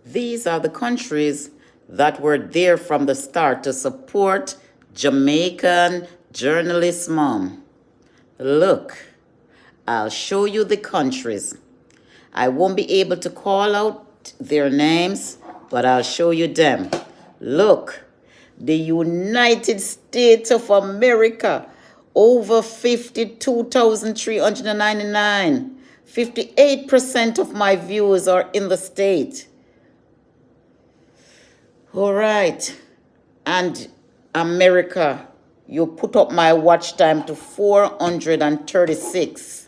These are the countries that were there from the start to support Jamaican journalism. Look, I'll show you the countries. I won't be able to call out their names, but I'll show you them. Look, the United States of America, over 52,399. 58% of my viewers are in the state. All right. And America, you put up my watch time to 436.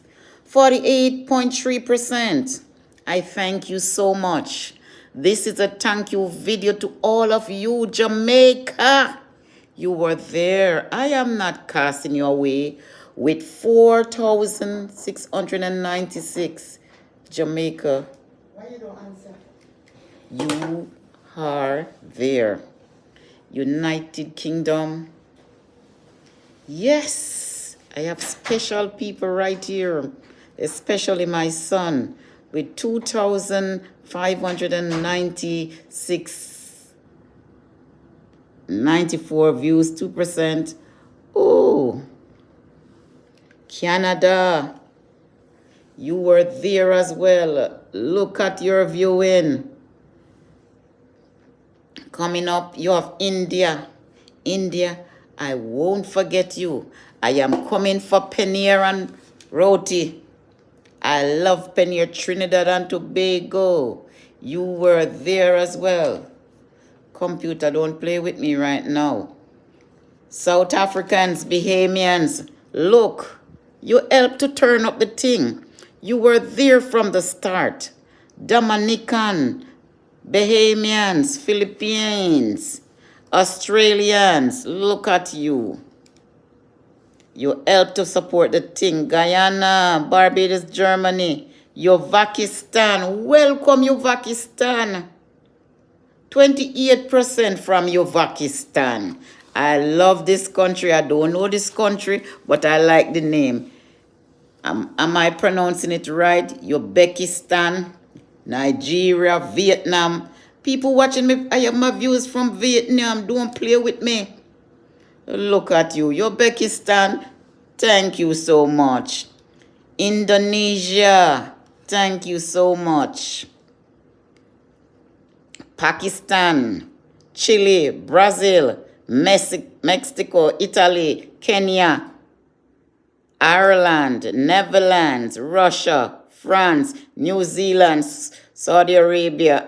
48.3%. I thank you so much. This is a thank you video to all of you, Jamaica. You were there. I am not casting you away with 4,696. Jamaica. Why you don't answer? You are there. United Kingdom. Yes, I have special people right here, especially my son, with 2,594 views, 2%. Oh, Canada, you were there as well. Look at your viewing. Coming up, you have India. India, I won't forget you. I am coming for paneer and roti. I love paneer, Trinidad and Tobago. You were there as well. Computer, don't play with me right now. South Africans, Bahamians, look, you helped to turn up the thing. You were there from the start. Dominican, Bahamians, Philippines, Australians, look at you. You help to support the thing. Guyana, Barbados, Germany, Uzbekistan. Welcome, Uzbekistan. 28% from Uzbekistan. I love this country. I don't know this country, but I like the name. Am I pronouncing it right? Uzbekistan, Nigeria, Vietnam. People watching me, I have my viewers from Vietnam. Don't play with me. Look at you. Uzbekistan, thank you so much. Indonesia, thank you so much. Pakistan, Chile, Brazil, Mexico, Italy, Kenya, Ireland, Netherlands, Russia, France, New Zealand, Saudi Arabia,